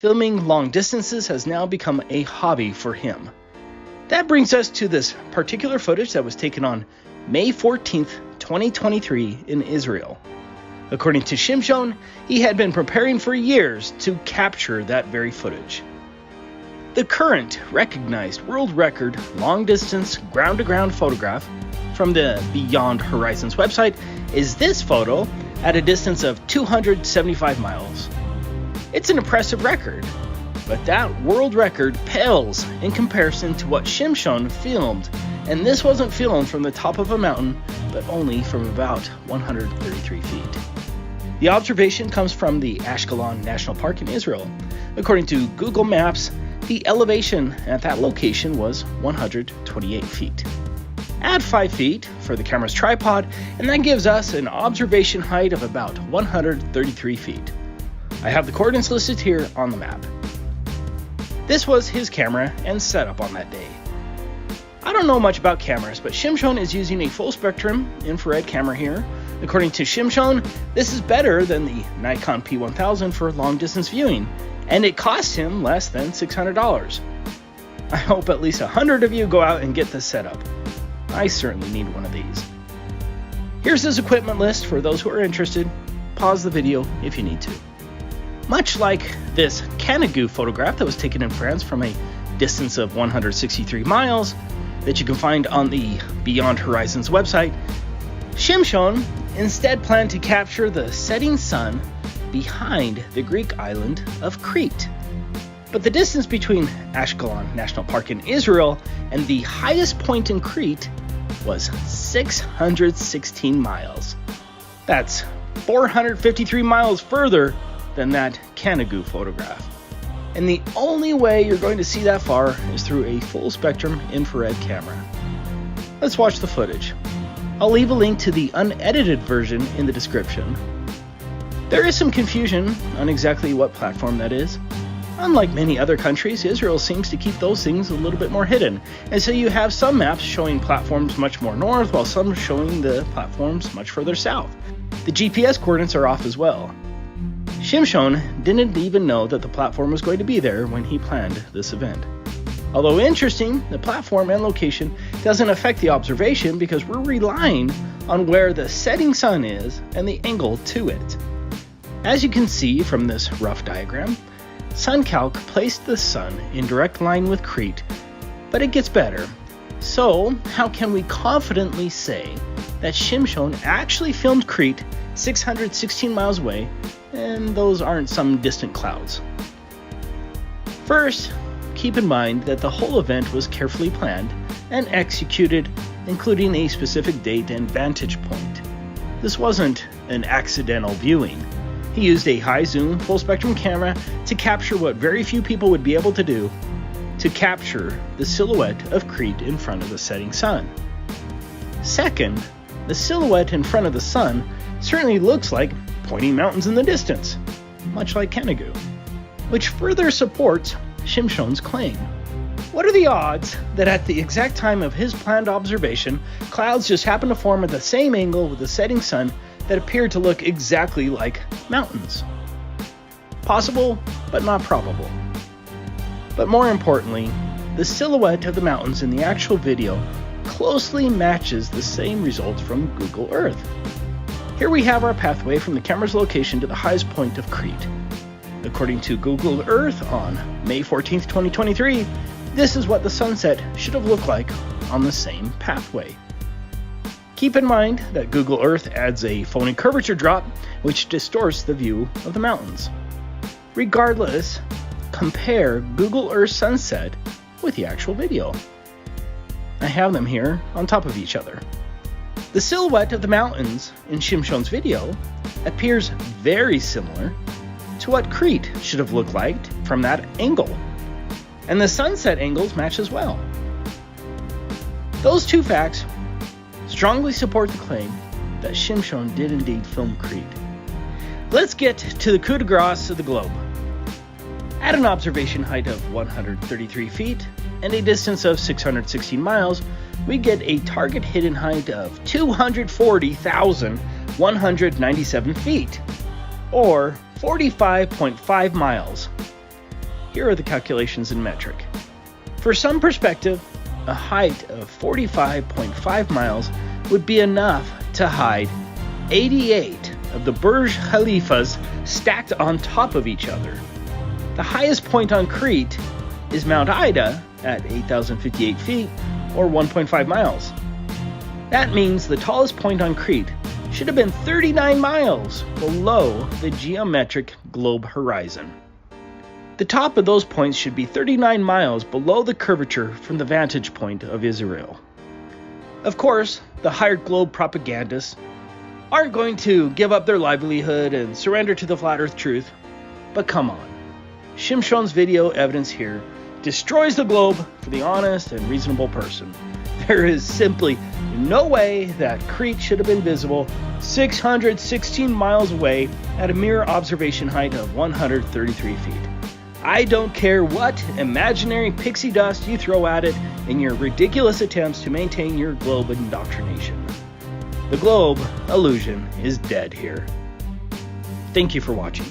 Filming long distances has now become a hobby for him. That brings us to this particular footage that was taken on May 14th, 2023 in Israel. According to Shimshon, he had been preparing for years to capture that very footage. The current recognized world record long-distance ground-to-ground photograph from the Beyond Horizons website is this photo at a distance of 275 miles. It's an impressive record, but that world record pales in comparison to what Shimshon filmed, and this wasn't filmed from the top of a mountain, but only from about 133 feet. The observation comes from the Ashkelon National Park in Israel. According to Google Maps, the elevation at that location was 128 feet. Add 5 feet for the camera's tripod, and that gives us an observation height of about 133 feet. I have the coordinates listed here on the map. This was his camera and setup on that day. I don't know much about cameras, but Shimshon is using a full spectrum infrared camera here. According to Shimshon, this is better than the Nikon P1000 for long distance viewing, and it cost him less than $600. I hope at least 100 of you go out and get this setup. I certainly need one of these. Here's his equipment list for those who are interested. Pause the video if you need to. Much like this Canigou photograph that was taken in France from a distance of 163 miles that you can find on the Beyond Horizons website, Shimshon instead planned to capture the setting sun behind the Greek island of Crete. But the distance between Ashkelon National Park in Israel and the highest point in Crete was 616 miles. That's 453 miles further than that Canigou photograph. And the only way you're going to see that far is through a full spectrum infrared camera. Let's watch the footage. I'll leave a link to the unedited version in the description. There is some confusion on exactly what platform that is. Unlike many other countries, Israel seems to keep those things a little bit more hidden, and so you have some maps showing platforms much more north, while some showing the platforms much further south. The GPS coordinates are off as well. Shimshon didn't even know that the platform was going to be there when he planned this event. Although interesting, the platform and location doesn't affect the observation because we're relying on where the setting sun is and the angle to it. As you can see from this rough diagram, SunCalc placed the sun in direct line with Crete, but it gets better. So, how can we confidently say that Shimshon actually filmed Crete 616 miles away, and those aren't some distant clouds? First, keep in mind that the whole event was carefully planned and executed, including a specific date and vantage point. This wasn't an accidental viewing. He used a high-zoom, full-spectrum camera to capture what very few people would be able to do, to capture the silhouette of Crete in front of the setting sun. Second, the silhouette in front of the sun certainly looks like pointing mountains in the distance, much like Canigou, which further supports Shimshon's claim. What are the odds that at the exact time of his planned observation, clouds just happen to form at the same angle with the setting sun that appeared to look exactly like mountains? Possible, but not probable. But more importantly, the silhouette of the mountains in the actual video closely matches the same results from Google Earth. Here we have our pathway from the camera's location to the highest point of Crete. According to Google Earth on May 14th, 2023, this is what the sunset should have looked like on the same pathway. Keep in mind that Google Earth adds a phony curvature drop, which distorts the view of the mountains. Regardless, compare Google Earth sunset with the actual video. I have them here on top of each other. The silhouette of the mountains in Shimshon's video appears very similar to what Crete should have looked like from that angle, and the sunset angles match as well. Those two facts strongly support the claim that Shimshon did indeed film Crete. Let's get to the coup de grace of the globe. At an observation height of 133 feet and a distance of 616 miles, we get a target hidden height of 240,197 feet, or 45.5 miles. here are the calculations in metric. For some perspective, a height of 45.5 miles would be enough to hide 88 of the Burj Khalifas stacked on top of each other. The highest point on Crete is Mount Ida at 8,058 feet, or 1.5 miles. That means the tallest point on Crete should have been 39 miles below the geometric globe horizon. The top of those points should be 39 miles below the curvature from the vantage point of Israel. Of course, the hired globe propagandists aren't going to give up their livelihood and surrender to the flat earth truth, but come on. Shimshon's video evidence here destroys the globe for the honest and reasonable person. There is simply no way that Crete should have been visible 616 miles away at a mere observation height of 133 feet. I don't care what imaginary pixie dust you throw at it in your ridiculous attempts to maintain your globe indoctrination. The globe illusion is dead here. Thank you for watching.